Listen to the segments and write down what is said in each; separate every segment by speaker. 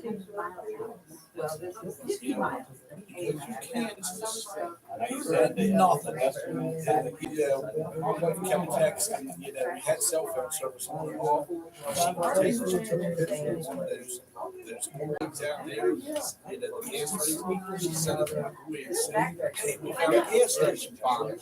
Speaker 1: Well, this is 2 miles.
Speaker 2: You can't do nothing. My wife kept texting, we had cell phone service on and off. She took pictures of those rigs out there, the gas station. She sent up a quiz. Hey, we found a gas station finally,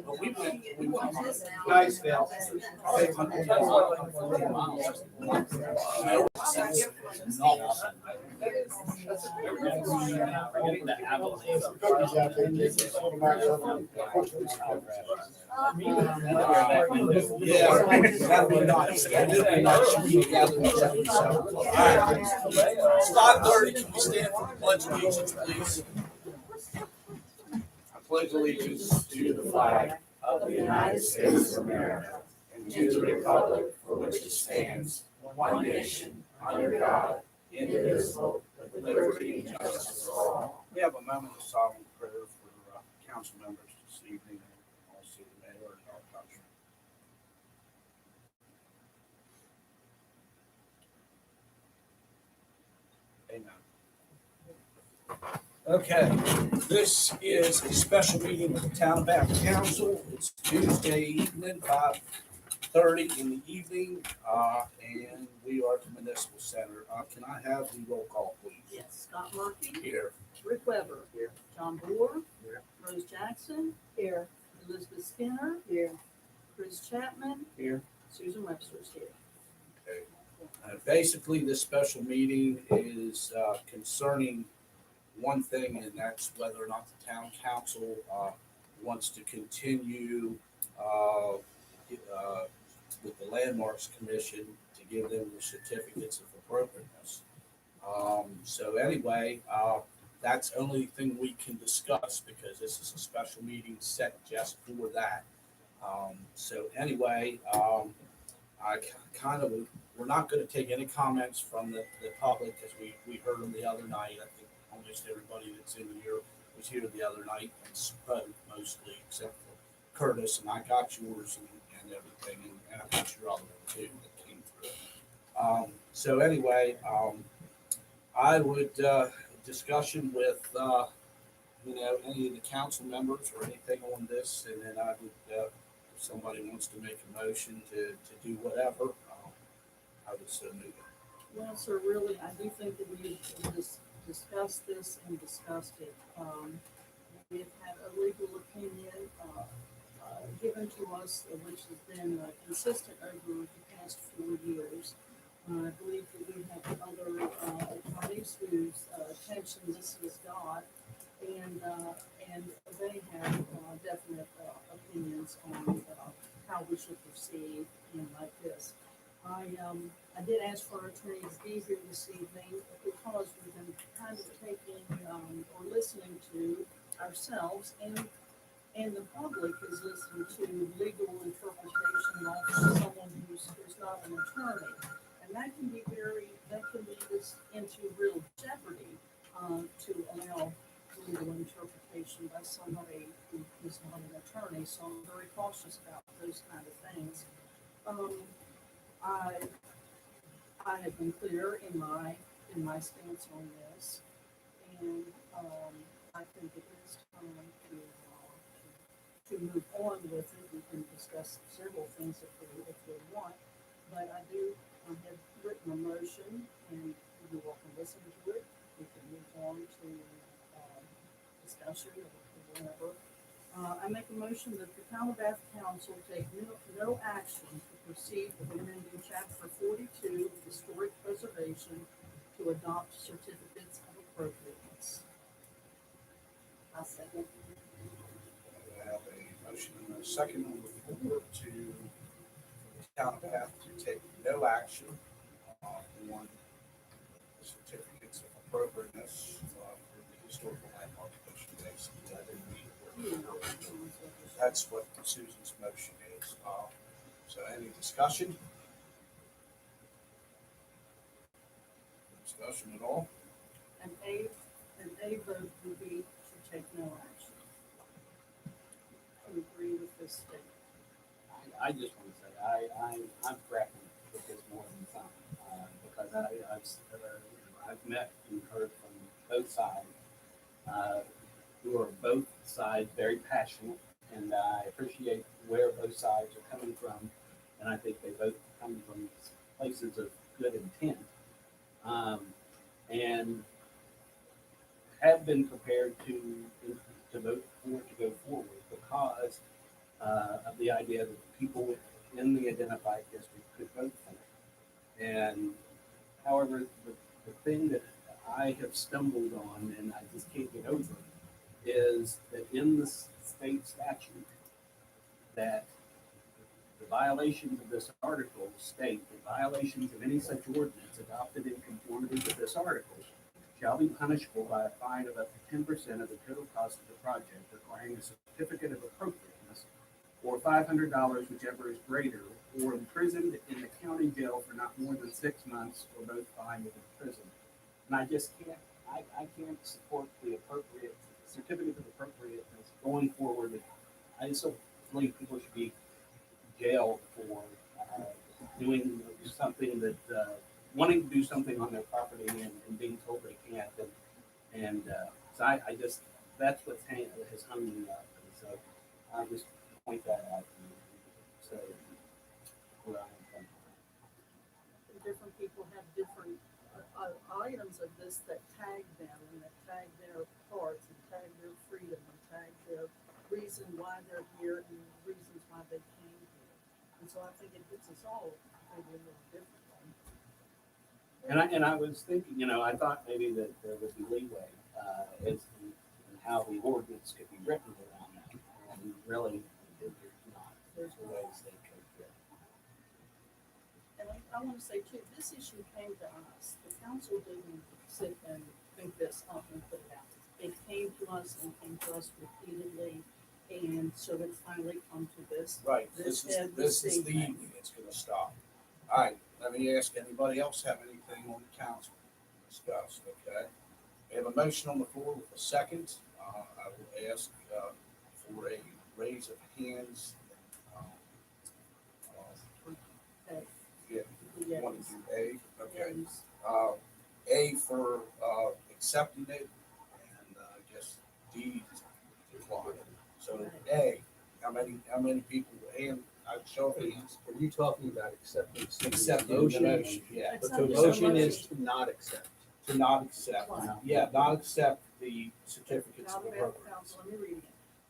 Speaker 2: But we went.
Speaker 3: Nice, Bill.
Speaker 2: 540 miles. Yeah, that'd be nice. That'd be nice. It's 5:30. Can we stand for the pledge of allegiance, please? I pledge allegiance to the flag
Speaker 1: Of the United States of America
Speaker 4: and to the republic for which it stands, one nation, under God, indivisible, with liberty and justice for all.
Speaker 2: We have a moment of solemn prayer for council members this evening, and also the mayor and our country. Amen. Okay, this is a special meeting of the Town of Bath Council. It's Tuesday evening, 5:30 in the evening, and we are at the Municipal Center. Can I have the roll call, please?
Speaker 5: Yes, Scott Murphy.
Speaker 2: Here.
Speaker 5: Rick Weber.
Speaker 3: Here.
Speaker 5: John Boer.
Speaker 3: Here.
Speaker 5: Rose Jackson. Here. Elizabeth Skinner. Here. Chris Chapman.
Speaker 3: Here.
Speaker 5: Susan Webster's here.
Speaker 2: Okay. Basically, this special meeting is concerning one thing, and that's whether or not the town council wants to continue with the Landmarks Commission to give them the certificates of appropriateness. So anyway, that's the only thing we can discuss because this is a special meeting set just for that. So anyway, we're not going to take any comments from the public because we heard them the other night. I think almost everybody that's in here was here the other night and spoke mostly, except for Curtis, and I got yours and everything, and I got your other one too that came through. So anyway, I would discussion with any of the council members or anything on this, and then I would if somebody wants to make a motion to do whatever, I would so move it.
Speaker 5: Well, sir, really, I do think that we discussed this and discussed it. We've had a legal opinion given to us, which has been consistent over the past 4 years. I believe that we have other attorneys whose attention this has got, and they have definite opinions on how we should proceed in like this. I did ask for our attorney to be here this evening because we've been kind of taking or listening to ourselves and the public is listening to legal interpretation of someone who's not an attorney. And that can lead us into real jeopardy to allow legal interpretation by somebody who is not an attorney. So I'm very cautious about those kind of things. I have been clear in my stance on this, and I think it is time to move on with it. We can discuss several things if we want, but I have written a motion, and you all can listen to it. We can move on to discussion or whatever. I make a motion that the Town of Bath Council take no action to proceed with amending Chapter 42 of Historic Preservation to adopt certificates of appropriateness. I second.
Speaker 2: I have a motion and a second on the floor to the Town of Bath to take no action on the certificates of appropriateness for the Historical Landmark Commission. Basically, I didn't mean it. That's what Susan's motion is. So any discussion? Discussion at all?
Speaker 5: An A vote would be to take no action. I agree with this statement.
Speaker 3: I just want to say, I'm grappling with this more than some, because I've met and heard from both sides, who are both sides very passionate, and I appreciate where both sides are coming from, and I think they both come from places of good intent, and have been prepared to vote for it to go forward because of the idea that the people in the identified district could vote for it. And however, the thing that I have stumbled on and I just can't get over is that in the state statute that the violations of this article state that violations of any such ordinance adopted in conformity with this article shall be punishable by a fine of up to 10% of the total cost of the project, requiring a certificate of appropriateness, or $500, whichever is greater, or imprisoned in the county jail for not more than 6 months, or both fined and imprisoned. And I just can't, I can't support the appropriate certificate of appropriateness going forward. I just don't believe people should be jailed for doing something that wanting to do something on their property and being told they can't. And so I just, that's what's has hung me up. And so I just point that out. So where I'm from.
Speaker 5: Different people have different items of this that tag them and that tag their parts and tag their freedom and tag their reason why they're here and reasons why they came here. And so I think it hits us all maybe a little differently.
Speaker 3: And I was thinking, I thought maybe that there would be leeway as in how the ordinance could be written around that. And really, there's not. There's ways they could get.
Speaker 5: And I want to say too, this issue came to us. The council didn't sit and think this up and put it out. It came to us and came to us repeatedly, and so it's finally come to this.
Speaker 2: Right, this is the evening it's gonna stop. All right, let me ask, anybody else have anything on the council to discuss, okay? We have a motion on the floor with a second. I will ask for a raise of hands. Yeah, you want to do A, okay. A for accepting it, and I guess D declined. So A, how many people, hand, I show of hands.
Speaker 6: Are you talking about accepting
Speaker 2: Accepting
Speaker 6: the
Speaker 2: the
Speaker 6: motion?
Speaker 2: motion, yeah.
Speaker 6: But
Speaker 5: Accepting
Speaker 6: the
Speaker 5: the
Speaker 6: motion is
Speaker 5: motion.
Speaker 6: to not accept.
Speaker 2: To not accept, yeah, not accept the certificates
Speaker 5: Town
Speaker 2: of
Speaker 5: of Bath
Speaker 2: appropriateness.
Speaker 5: Council, let me read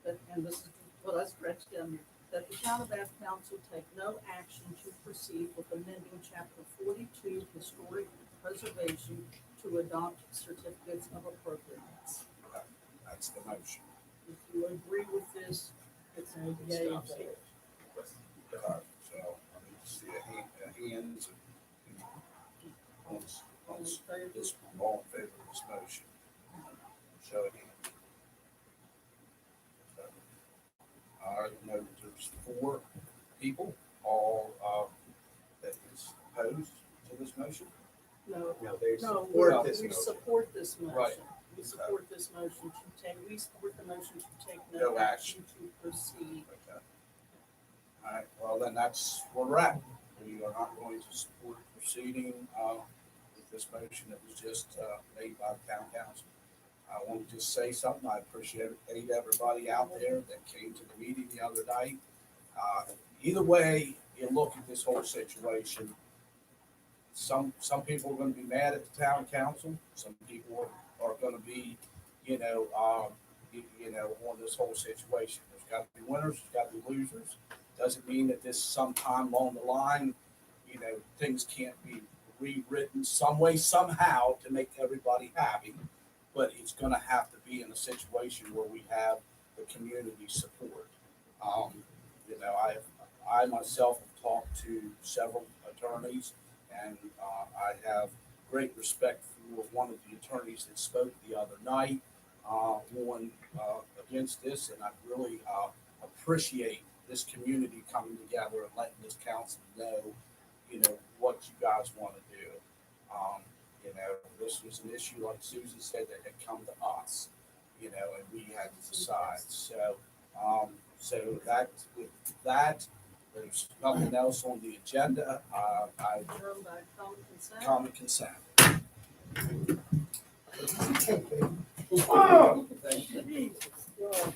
Speaker 5: it. And this is what I scratched down here. That the Town of Bath Council take no action to proceed with amending chapter 42 historic preservation to adopt certificates of appropriateness.
Speaker 2: That's the motion.
Speaker 5: If you agree with this, it's a yay vote.
Speaker 2: All right, so I need to see a hands. On this, all in favor of this motion. Show of hands. All right, no, there's 4 people, all that is opposed to this motion.
Speaker 5: No,
Speaker 6: No, they
Speaker 5: no,
Speaker 6: support this
Speaker 5: we
Speaker 6: motion.
Speaker 5: support this motion.
Speaker 2: Right.
Speaker 5: We support this motion to take, we support the motion to take
Speaker 2: No
Speaker 5: no
Speaker 2: action.
Speaker 5: action to proceed.
Speaker 2: Okay. All right, well, then that's where we're at. We are not going to support proceeding with this motion that was just made by the town council. I want to just say something. I appreciate everybody out there that came to the meeting the other night. Either way you look at this whole situation, some people are going to be mad at the town council. Some people are going to be, on this whole situation. There's got to be winners. There's got to be losers. Doesn't mean that this sometime along the line, things can't be rewritten some way, somehow to make everybody happy. But it's going to have to be in a situation where we have the community support. I myself have talked to several attorneys, and I have great respect for one of the attorneys that spoke the other night on against this, and I really appreciate this community coming together and letting this council know, what you guys want to do. This was an issue, like Susan said, that had come to us, and we had to decide. So, so that with that, there's nothing else on the agenda. I
Speaker 5: Adjourn by common consent.
Speaker 2: common consent.
Speaker 5: Jesus, God.